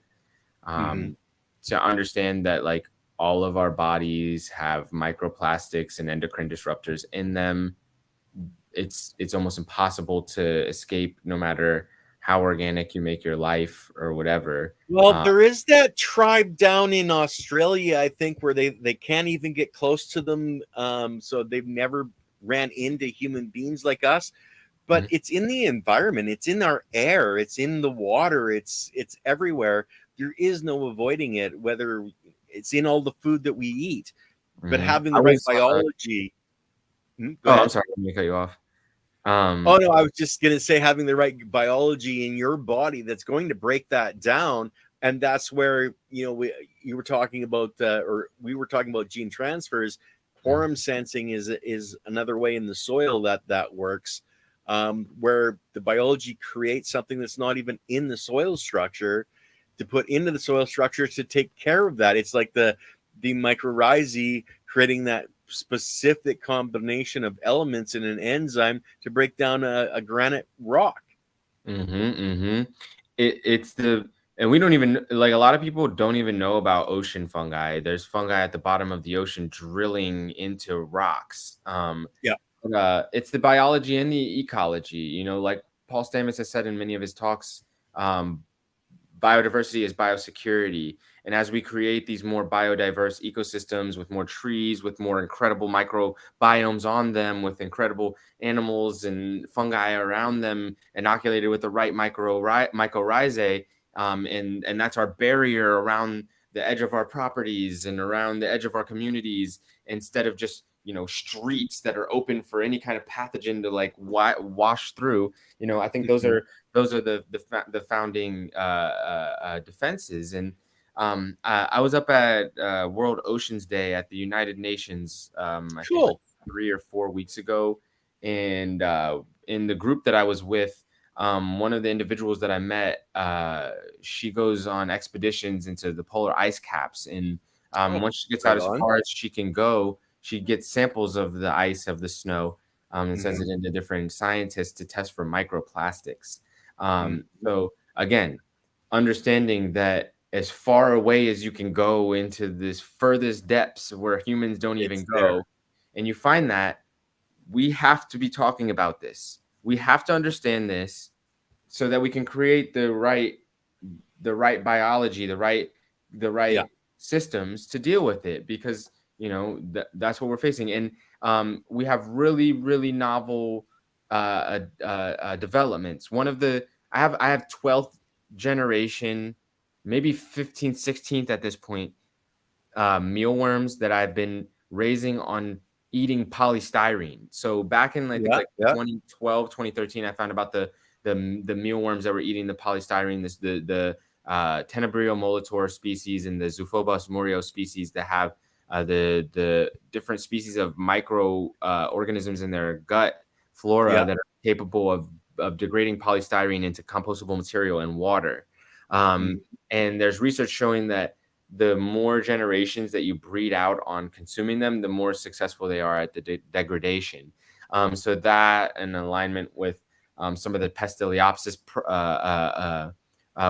Mm-hmm. um, to understand that like all of our bodies have microplastics and endocrine disruptors in them. It's almost impossible to escape, no matter how organic you make your life or whatever. Well, there is that tribe down in Australia, I think, where they can't even get close to them. So they've never ran into human beings like us. But Mhm, it's in the environment, it's in our air, it's in the water, it's everywhere. There is no avoiding it, whether it's in all the food that we eat. But mhm. having I the right was. biology. Go Oh, I'm ahead. sorry, let me cut you off. Oh Um, no, I was just gonna say, having the right biology in your body that's going to break that down, and that's where you were talking about, or we were talking about gene transfers. mhm, Quorum sensing is another way in the soil that works, where the biology creates something that's not even in the soil structure to put into the soil structure to take care of that. It's like the mycorrhizae creating that specific combination of elements in an enzyme to break down a granite rock. mhm, mhm. It's the and we don't even, like, a lot of people don't even know about ocean fungi. There's fungi at the bottom of the ocean drilling into rocks. Yeah. It's the biology and the ecology. Like Paul Stamets has said in many of his talks, um, biodiversity is biosecurity. And as we create these more biodiverse ecosystems with more trees, with more incredible microbiomes on them, with incredible animals and fungi around them, inoculated with the right mycorrhizae, and that's our barrier around the edge of our properties and around the edge of our communities, instead of just streets that are open for any kind of pathogen to like wash through. I think those Mhm. are the founding defenses. And I was up at World Oceans Day at the United Nations, I think like Cool. 3 or 4 weeks ago. And in the group that I was with, one of the individuals that I met, she goes on expeditions into the polar ice caps. And Oh, once she gets out right as on. far as she can go, she gets samples of the ice, of the snow, and sends Mhm. it into different scientists to test for microplastics. Mhm. So again, understanding that as far away as you can go into this furthest depths where humans don't even It's there. go, and you find that, we have to be talking about this. We have to understand this so that we can create the right biology, the right Yeah. systems to deal with it, because that's what we're facing. And we have really, really novel developments. One of the I have 12th generation, maybe 15th, 16th at this point, mealworms that I've been raising on eating polystyrene. So back in, I think, Yeah. like Yeah. 2012, 2013, I found about the mealworms that were eating the polystyrene. The Tenebrio molitor species and the Zoophobos morio species that have the different species of micro organisms in their gut flora Yeah. that are capable of degrading polystyrene into compostable material and water. Mhm. And there's research showing that the more generations that you breed out on consuming them, the more successful they are at the degradation. So that, in alignment with some of the Pestiliopsis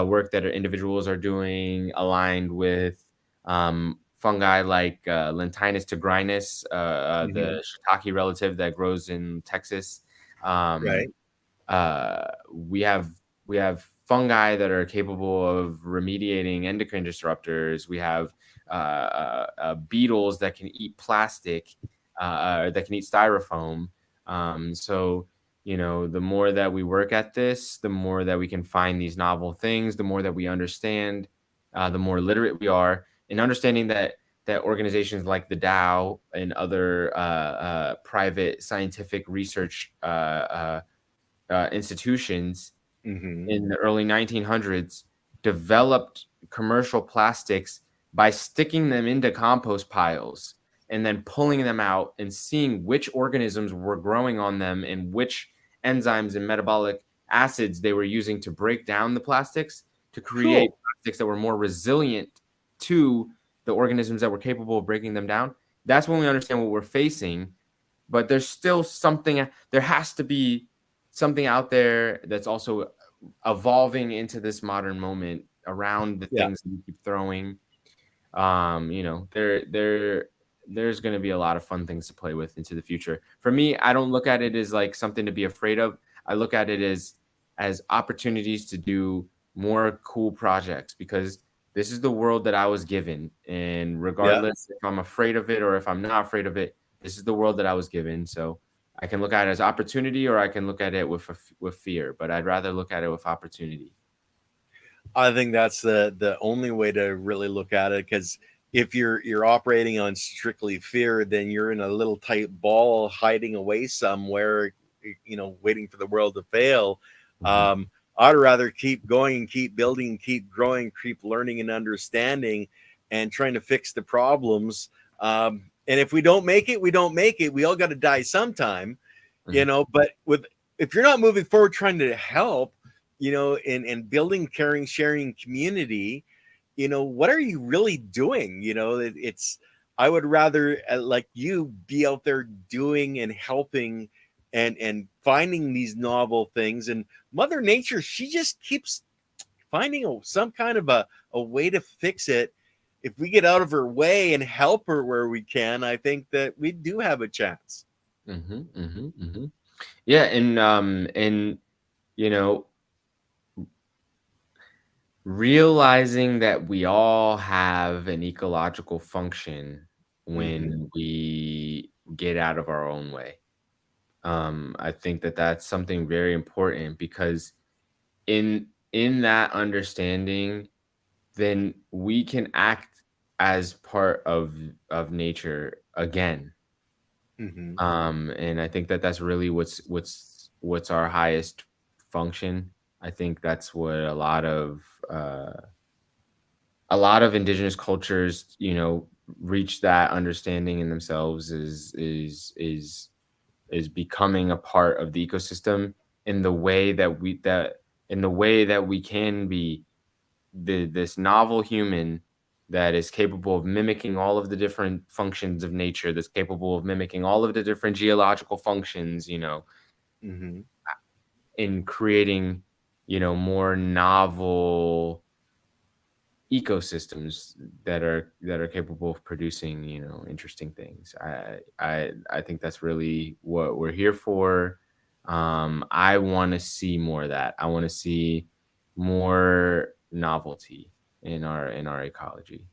work that individuals are doing, aligned with fungi like Lentinus tigrinus, Mhm. the shiitake relative that grows in Texas. Um, Right. we have fungi that are capable of remediating endocrine disruptors. We have beetles that can eat plastic, that can eat styrofoam. So the more that we work at this, the more that we can find these novel things, the more that we understand, the more literate we are in understanding that organizations like the Dow and other private scientific research institutions Mhm. in the early 1900s developed commercial plastics by sticking them into compost piles and then pulling them out and seeing which organisms were growing on them and which enzymes and metabolic acids they were using to break down the plastics to create Cool. plastics that were more resilient to the organisms that were capable of breaking them down. That's when we understand what we're facing. But there's still something, there has to be something out there that's also evolving into this modern moment around the Yeah. things that we keep throwing. There's going to be a lot of fun things to play with into the future. For me, I don't look at it as like something to be afraid of. I look at it as opportunities to do more cool projects, because this is the world that I was given. And Yeah. regardless if I'm afraid of it or if I'm not afraid of it, this is the world that I was given. So I can look at it as opportunity, or I can look at it with fear, but I'd rather look at it with opportunity. I think that's the only way to really look at it, because if you're operating on strictly fear, then you're in a little tight ball hiding away somewhere, waiting for the world to fail. Mhm. Um, I'd rather keep going and keep building, keep growing, keep learning and understanding, and trying to fix the problems. And if we don't make it, we don't make it. We all got to die sometime, Mhm. But with if you're not moving forward, trying to help, in building caring, sharing community, what are you really doing? I would rather, like you, be out there doing and helping and finding these novel things. And Mother Nature, she just keeps finding some kind of a way to fix it. If we get out of her way and help her where we can, I think that we do have a chance. Mhm. Mhm. Mhm. Yeah, and you know, realizing that we all have an ecological function Mm-hmm. when we get out of our own way. I think that that's something very important because in that understanding, then we can act as part of nature again. Mm-hmm. And I think that that's really what's our highest function. I think that's what uh, a lot of indigenous cultures, reach that understanding in themselves is becoming a part of the ecosystem in the way that we can be this novel human that is capable of mimicking all of the different functions of nature, that's capable of mimicking all of the different geological functions, Mm-hmm. in creating, more novel ecosystems that are capable of producing, interesting things. I think that's really what we're here for. I want to see more of that. I want to see more novelty in our ecology.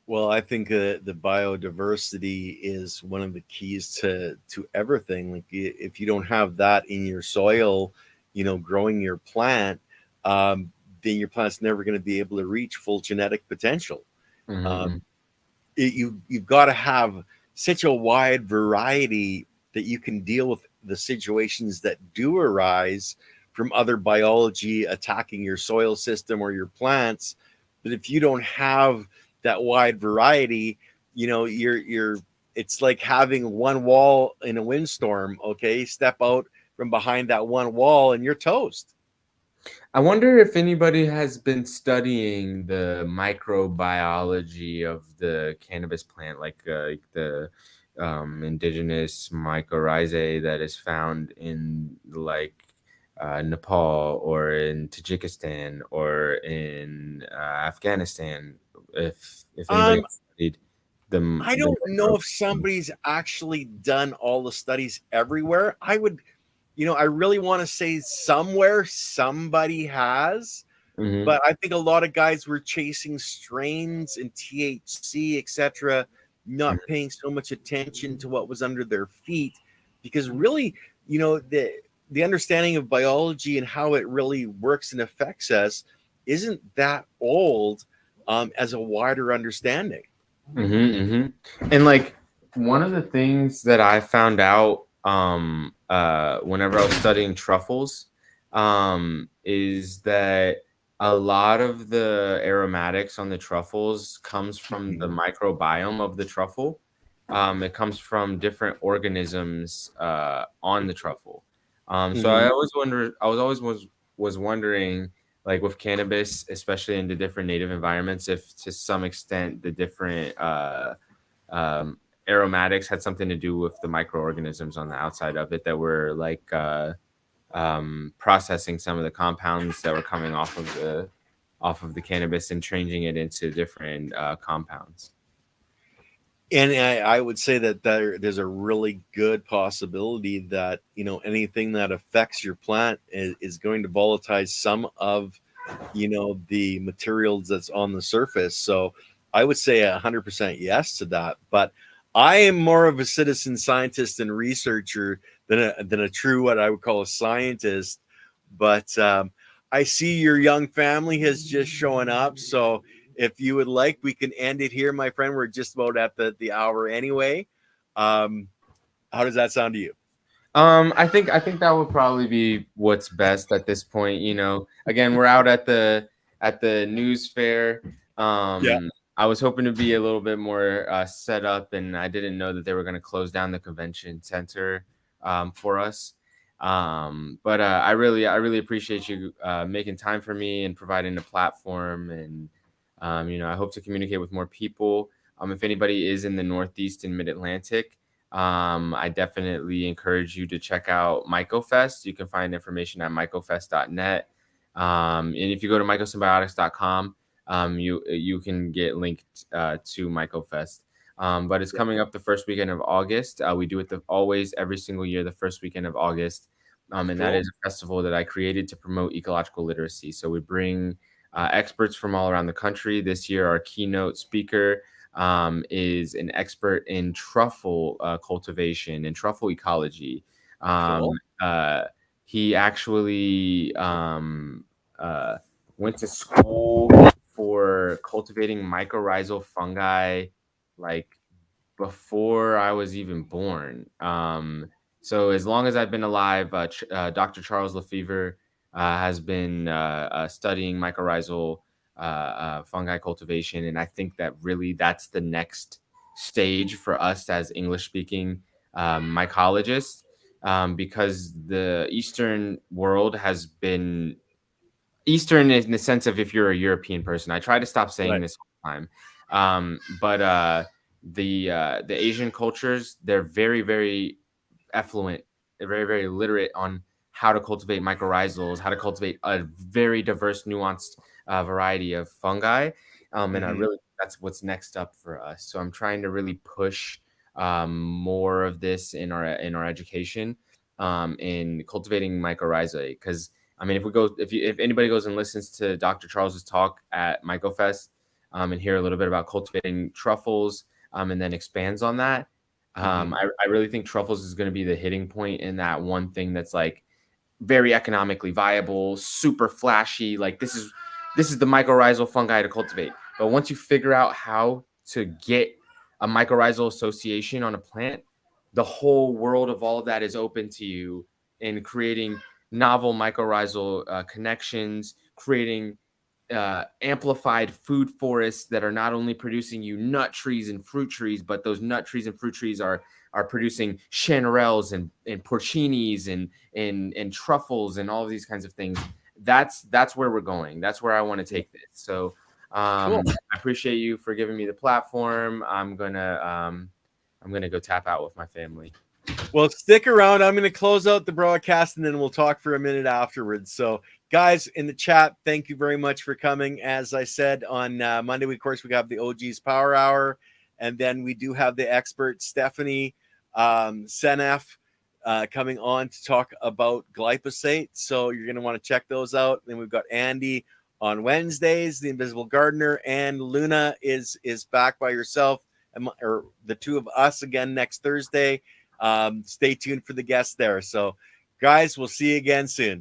Well, I think the biodiversity is one of the keys to everything. Like if you don't have that in your soil, growing your plant, um, then your plant's never going to be able to reach full genetic potential. Mhm, Um, you've got to have such a wide variety that you can deal with the situations that do arise from other biology attacking your soil system or your plants. But if you don't have that wide variety, you're it's like having one wall in a windstorm. Okay, step out from behind that one wall and you're toast. I wonder if anybody has been studying the microbiology of the cannabis plant, like the indigenous mycorrhizae that is found in Nepal or in Tajikistan or in Afghanistan. If anybody Um, has studied I the don't know micro. if somebody's actually done all the studies everywhere. I really want to say somewhere somebody has, Hmm. but I think a lot of guys were chasing strains and THC, etc., not paying so much attention to what was under their feet, because really, the understanding of biology and how it really works and affects us isn't that old, as a wider understanding. And like one of the things that I found out whenever I was studying truffles is that a lot of the aromatics on the truffles comes from the Mhm. microbiome of the truffle. It comes from different organisms on the truffle. So Mhm. I was always was wondering, like with cannabis, especially in the different native environments, if to some extent the different um, aromatics had something to do with the microorganisms on the outside of it that were processing some of the compounds that were coming off of the cannabis and changing it into different compounds. And I would say that there's a really good possibility that anything that affects your plant is going to volatilize some of the materials that's on the surface. So I would say 100% yes to that. But I am more of a citizen scientist and researcher than a true what I would call a scientist. But I see your young family has just shown up. So if you would like, we can end it here, my friend. We're just about at the hour anyway. Um, how does that sound to you? I think that would probably be what's best at this point. Again, we're out at the news fair. Yeah. I was hoping to be a little bit more set up, and I didn't know that they were going to close down the convention center for us. But I really appreciate you making time for me and providing a platform. And I hope to communicate with more people. If anybody is in the Northeast and Mid Atlantic. I definitely encourage you to check out MycoFest. You can find information at mycofest.net. And if you go to mycosymbiotics.com, you can get linked to MycoFest. But it's coming up the first weekend of August. We do it always every single year, the first weekend of August. And that Cool. is a festival that I created to promote ecological literacy. So we bring experts from all around the country. This year, our keynote speaker is an expert in truffle cultivation and truffle ecology. Cool. He actually went to school for cultivating mycorrhizal fungi, like before I was even born. So as long as I've been alive, Dr. Charles Lefevre has been studying mycorrhizal fungi cultivation, and I think that really that's the next stage for us as English-speaking mycologists, because the Eastern world has been Eastern in the sense of if you're a European person. I try to stop saying Right. this all the time, but the Asian cultures, they're very, very effluent. They're very, very literate on how to cultivate mycorrhizals, how to cultivate a very diverse, nuanced variety of fungi, and I Hmm. really that's what's next up for us. So I'm trying to really push more of this in our education, in cultivating mycorrhizae, because I mean, if anybody goes and listens to Dr. Charles's talk at MycoFest, and hear a little bit about cultivating truffles, and then expands on that, Hmm. I really think truffles is going to be the hitting point in that one thing that's like very economically viable, super flashy. Like this is the mycorrhizal fungi to cultivate. But once you figure out how to get a mycorrhizal association on a plant, the whole world of all of that is open to you in creating novel mycorrhizal connections, creating amplified food forests that are not only producing you nut trees and fruit trees, but those nut trees and fruit trees are producing chanterelles and porcinis and truffles and all of these kinds of things. That's where we're going. That's where I want to take this. So Cool. I appreciate you for giving me the platform. I'm gonna go tap out with my family. Well, stick around. I'm going to close out the broadcast and then we'll talk for a minute afterwards. So, guys in the chat, thank you very much for coming. As I said on Monday, of course, we got the OG's Power Hour, and then we do have the expert Stephanie Senef coming on to talk about glyphosate. So, you're going to want to check those out. Then we've got Andy on Wednesdays, the Invisible Gardener, and Luna is back by herself, or the two of us again next Thursday. Stay tuned for the guests there. So, guys, we'll see you again soon.